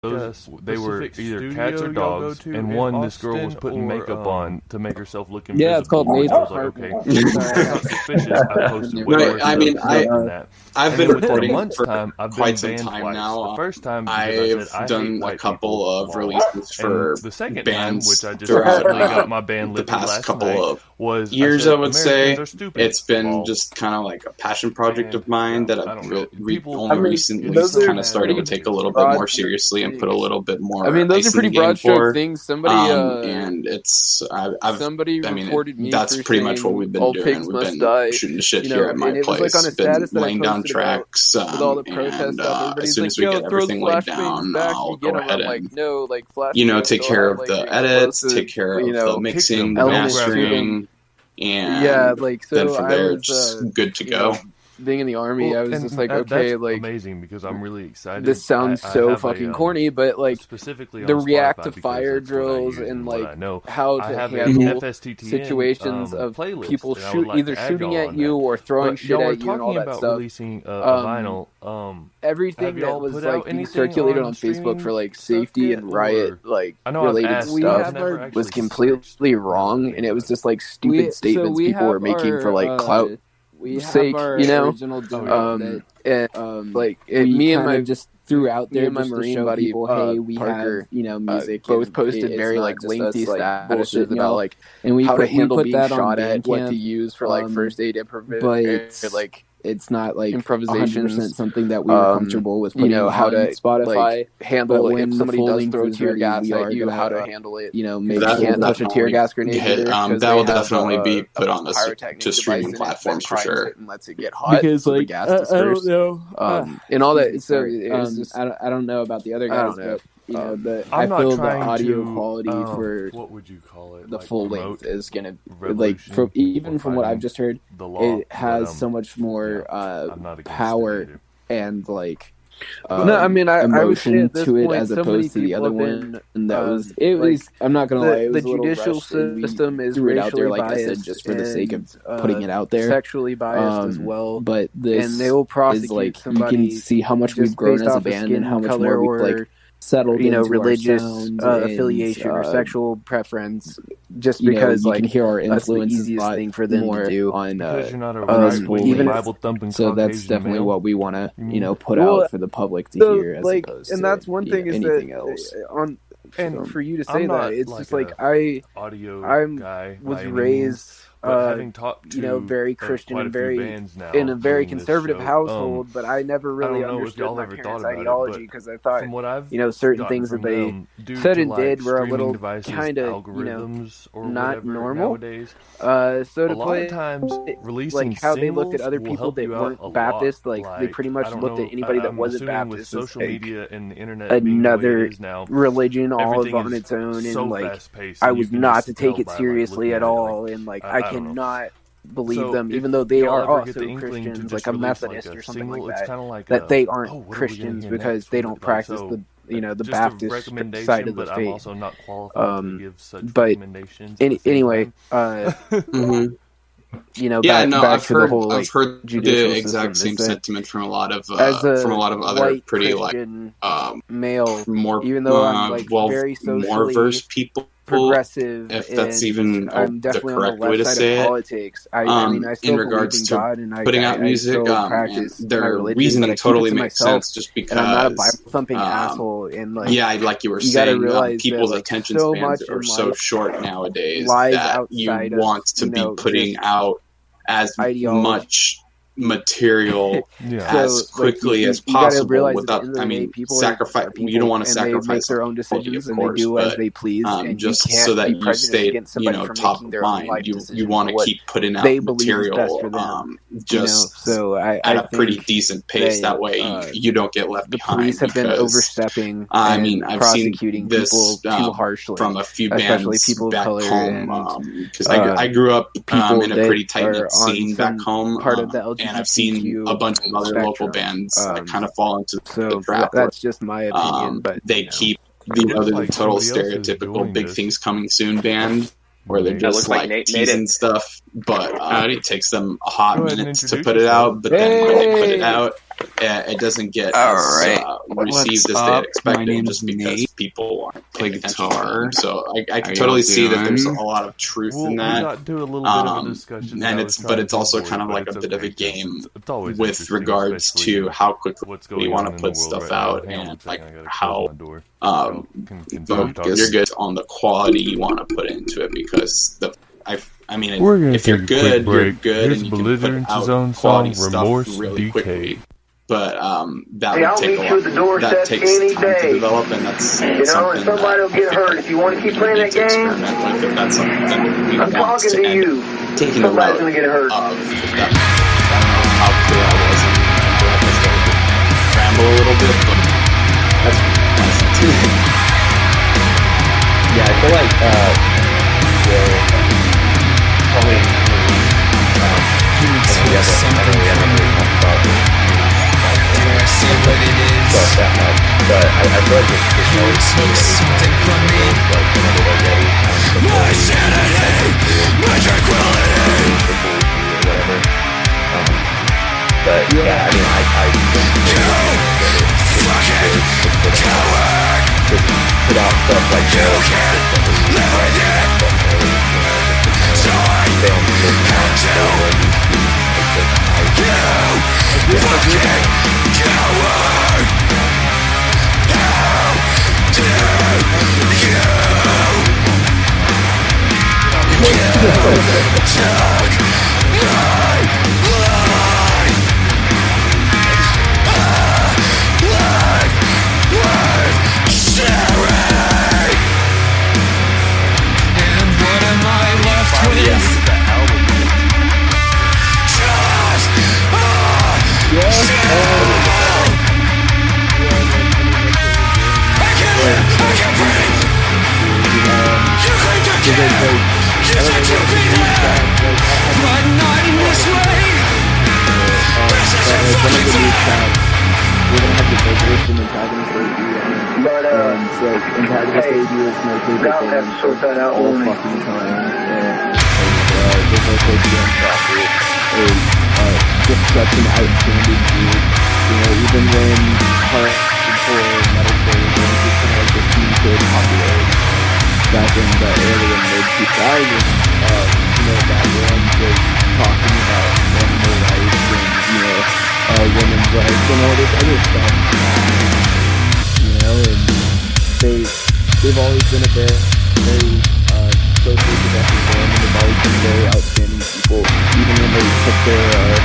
those they were either cats or dogs, and one this girl was putting makeup on to make herself look invisible. Yeah, it's called Nate's I was like, okay, that's not suspicious. I posted way worse I mean, than that. I've been reporting for quite some time twice. now. The first time I've done a couple of releases for the second bands, time, which I just recently got my band the past couple of was years. I would say it's been just kind of like a passion project of mine that I've only recently kind of started to take a little bit more seriously and put a little bit more. I mean, those are pretty broad stroke things. Somebody, and it's somebody reported me. That's pretty much what we've been doing. We've been shooting the shit here at my place. Been laying down tracks, with all the protests and as soon as we get everything laid down, I'll go ahead and take care of the edits, take care of the mixing, the mastering, and then from there it's just good to go. Being in the army, I was just like, okay, like amazing because I'm really excited. This sounds so fucking corny, but like specifically the react to fire drills and like how to handle situations of people either shooting at you or throwing shit at you and all that stuff. Releasing a vinyl, everything that was like being circulated on Facebook for like safety and riot like related stuff was completely wrong, and it was just like stupid statements people were making for like clout sake, you know. Like me and my just threw out there, my Marine buddy, people, hey, we Parker, have music. Both posted very like lengthy statuses about like, and we how to handle being shot at, what to use for like first aid improvisation, but it's like. It's not like improvisation, 100% something that we were comfortable with. How to Spotify like, handle it when somebody does throw tear gas at you. How to handle it? Maybe you can't touch a tear gas grenade. That will definitely be put on to streaming platforms for sure. And lets it get hot because like the gas disperse. I don't know. And all that. So I don't know about the other guys, but. I feel the audio quality for what would you call it? The full length is gonna like even from what I've just heard, it has so much more power and like no, I mean I was to it as opposed to the other one. And that was it was. I'm not gonna lie. The judicial system is threw it out there, like biased, I said, just for the sake of putting it out there. Sexually biased as well. But this and they will prosecute is like somebody. You can see how much we've grown as a band and how much more we've like settled, religious affiliation or sexual preference, just because you can hear our influence that's the easiest thing for them to do on even Bible thumping. So that's definitely what we want to put out for the public to hear, as opposed to that's one thing is anything that else. And for you to say that, it's just like I was raised. Having talked to very Christian and very in a very conservative household, but I never really understood my parents' ideology because I thought, certain things that they said and did were a little kind of, not normal. Nowadays. So to play times, like how they looked at other people that weren't Baptist, like they pretty much looked at anybody that wasn't Baptist as social media and the internet another religion all on its own, and like I was not to take it seriously at all, and like I cannot believe them, even though they are also Christians, like a Methodist or something like that. That they aren't Christians because they don't practice the Baptist side of the faith. I'm also not qualified to give such recommendations. Anyway, I've heard the exact same sentiment from a lot of other pretty Christian, male, more even though I'm like very socially more versed people. Progressive, if that's even I'm the correct way to say it. Politics. I mean, I still in regards in to God, and putting out music, their reasoning totally makes sense. Just because I'm not a Bible thumping asshole, and like like you were saying, people's attention spans are so short nowadays that you want to be putting out as much material as quickly as possible without sacrifice. You don't want to sacrifice their own decisions, and they do as they please, and just so that you stay top of mind. You want to keep putting out material so at a pretty decent pace. That way you don't get left behind. The police have been overstepping. I mean, I've seen this too harshly from a few bands people back of color home because I grew up in a pretty tight-knit scene back home. Part of the and I've seen a bunch of other local bands that kind of fall into the trap. That's just my opinion, but they keep the total stereotypical big things coming soon band where they're just like teasing stuff, but it takes them a hot minute to put it out. But then when they put it out, it doesn't get received as they expected, just because people aren't playing guitar. So I can totally see that there's a lot of truth in that. We got to a little bit of a discussion, and it's also kind of like a bit of a game with regards to how quickly we want to put stuff out, and like how you're good on the quality you want to put into it, because I mean, if you're good, you're good, and you can put out quality stuff really quickly. But that takes time to develop, and that's something somebody will get hurt if you want to keep playing that game. Experiment with. If that's something that we I'm want talking to to you. Taking the route gonna get hurt. of that. I don't know how clear I was. I feel like I started to ramble a little bit, but that's nice too. Yeah, I feel like probably see what it is. That much, but I feel like it's you took something from me. My sanity, my tranquility. Whatever. But yeah, I mean, I fucking coward. To put out stuff like you can't live with it. So I had to. You fucking coward! How dare you? You took my life. A life worth sharing. And what am I left with? Antagonist debut is my favorite thing all fucking time. There's no place to Crocker is just such an outstanding dude. You know, even when hardcore metalcore was just kind of like the scene kid popularity back in the early and mid 2000s, you know, that one was talking about animal rights and, women's rights and all this other stuff. You know, and they've always been a very socially progressive band, and they've always been very outstanding people, even when they took their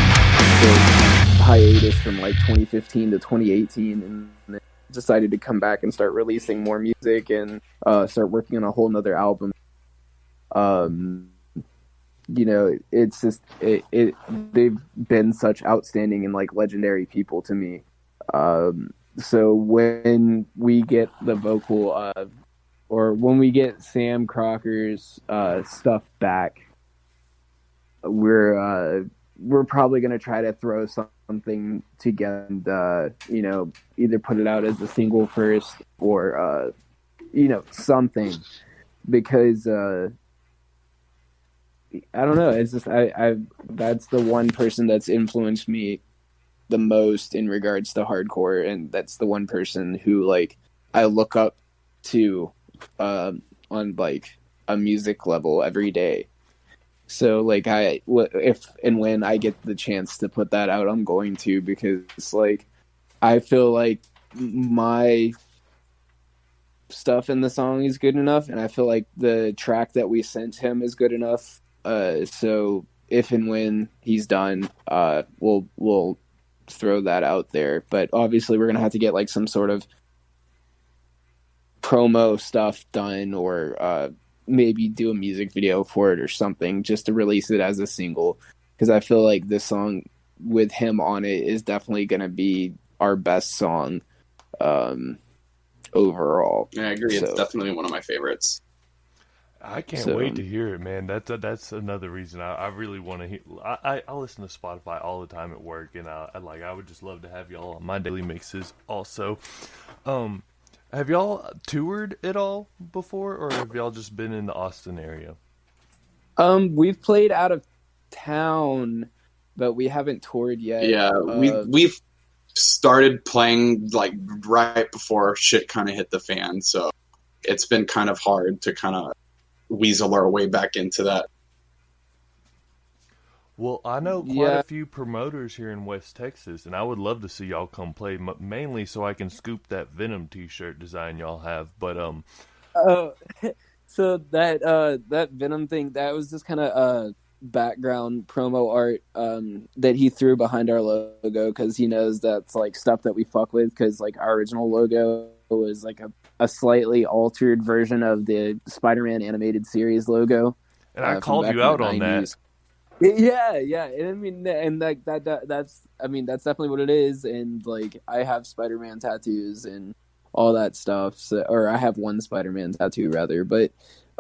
hiatus from like 2015 to 2018 and they decided to come back and start releasing more music and start working on a whole nother album. You know, it's just they've been such outstanding and like legendary people to me. So when we get the vocal, or when we get Sam Crocker's stuff back, we're probably gonna try to throw something together and you know, either put it out as a single first or you know, something, because I don't know. It's just I that's the one person that's influenced me the most in regards to hardcore, and that's the one person who like I look up to on like a music level every day. So like if and when I get the chance to put that out, I'm going to, because like I feel like my stuff in the song is good enough, and I feel like the track that we sent him is good enough. So if and when he's done, we'll throw that out there. But obviously we're gonna have to get like some sort of promo stuff done, or maybe do a music video for it or something, just to release it as a single, because I feel like this song with him on it is definitely gonna be our best song overall. Yeah, I agree. It's definitely one of my favorites. I can't wait to hear it, man. That's another reason I really want to hear. I listen to Spotify all the time at work, and I would just love to have y'all on my daily mixes also. Have y'all toured at all before, or have y'all just been in the Austin area? We've played out of town, but we haven't toured yet. Yeah, we've started playing like right before shit kind of hit the fan, so it's been kind of hard to kind of weasel our way back into that. Well, I know quite a few promoters here in West Texas, and I would love to see y'all come play, mainly so I can scoop that Venom T-shirt design y'all have. But so that Venom thing, that was just kind of background promo art that he threw behind our logo, because he knows that's like stuff that we fuck with, because like our original logo was like a slightly altered version of the Spider-Man animated series logo. And I called you out on that. Yeah. And I mean, and like that's definitely what it is. And like, I have Spider-Man tattoos and all that stuff. So, or I have one Spider-Man tattoo rather, but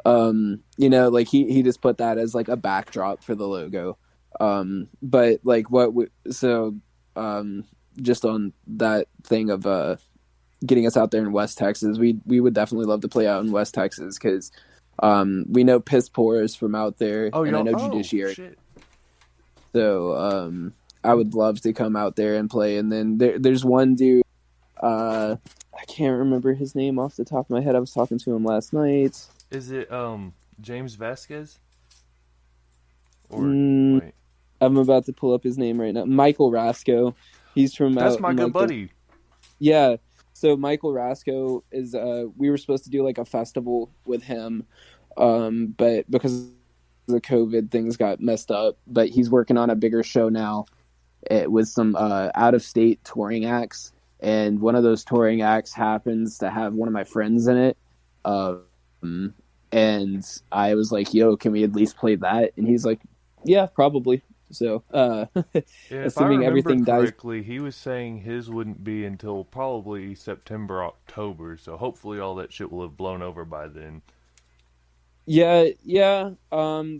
like he just put that as like a backdrop for the logo. But like just on that thing of getting us out there in West Texas, we would definitely love to play out in West Texas, because we know Piss Poor from out there, and I know Judiciary. Shit. So I would love to come out there and play. And then there's one dude, I can't remember his name off the top of my head. I was talking to him last night. Is it James Vasquez? Or wait, I'm about to pull up his name right now. Michael Rasco. He's from. That's my good buddy. Yeah. So Michael Rasco is. We were supposed to do like a festival with him, but because the COVID, things got messed up. But he's working on a bigger show now, with some out-of-state touring acts, and one of those touring acts happens to have one of my friends in it. And I was like, "Yo, can we at least play that?" And he's like, "Yeah, probably." So, assuming everything correctly, he was saying his wouldn't be until probably September, October. So hopefully, all that shit will have blown over by then. Yeah.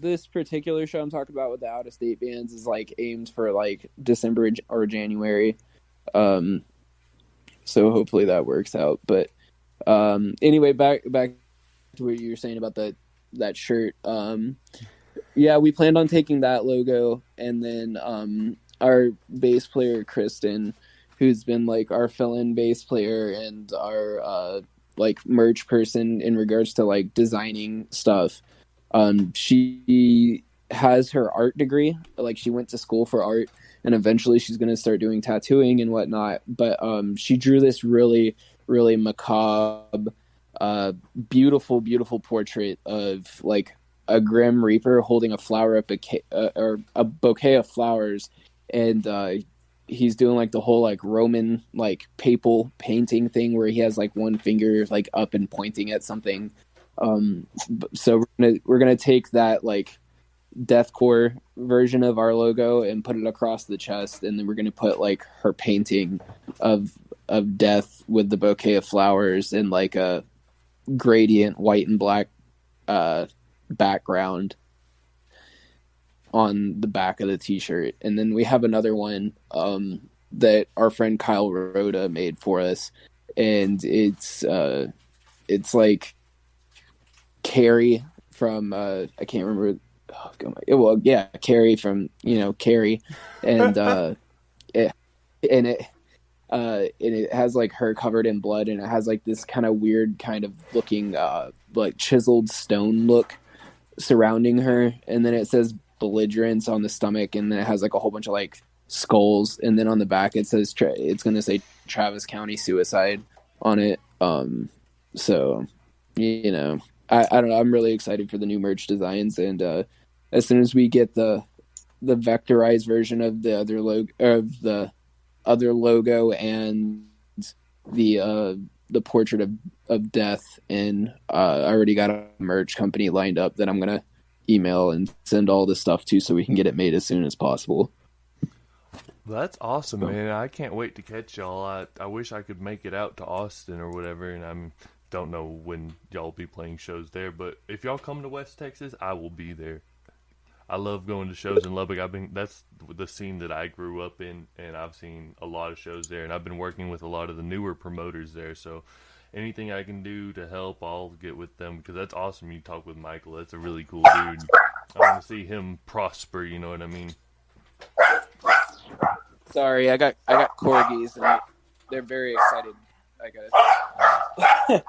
This particular show I'm talking about with the out-of-state bands is like aimed for like December or January. So hopefully that works out. But anyway, back to what you were saying about that shirt. Yeah, we planned on taking that logo, and then our bass player Kristen, who's been like our fill-in bass player and our like merch person in regards to like designing stuff. She has her art degree. Like, she went to school for art, and eventually she's going to start doing tattooing and whatnot. But she drew this really, really macabre, beautiful, beautiful portrait of like a Grim Reaper holding a flower or a bouquet of flowers, and he's doing like the whole like Roman like papal painting thing where he has like one finger like up and pointing at something. So we're gonna take that like deathcore version of our logo and put it across the chest, and then we're gonna put like her painting of death with the bouquet of flowers and like a gradient white and black background on the back of the t-shirt. And then we have another one that our friend Kyle Rhoda made for us, and it's like Carrie from I can't remember. Oh, God, well, yeah, Carrie from Carrie, and it has like her covered in blood, and it has like this kind of weird kind of looking like chiseled stone look surrounding her, and then it says Belligerence on the stomach, and then it has like a whole bunch of like skulls, and then on the back it says it's going to say Travis County Suicide on it. So I don't know, I'm really excited for the new merch designs, and as soon as we get the vectorized version of the other logo and the portrait of death, and I already got a merch company lined up that I'm gonna email and send all this stuff to, so we can get it made as soon as possible. That's awesome, man. I can't wait to catch y'all. I wish I could make it out to Austin or whatever, and I don't know when y'all will be playing shows there, but if y'all come to West Texas, I will be there. I love going to shows in Lubbock. That's the scene that I grew up in, and I've seen a lot of shows there, and I've been working with a lot of the newer promoters there, so anything I can do to help, I'll get with them, because that's awesome. You talk with Michael. That's a really cool dude. I want to see him prosper, you know what I mean? Sorry, I got corgis and they're very excited. I gotta.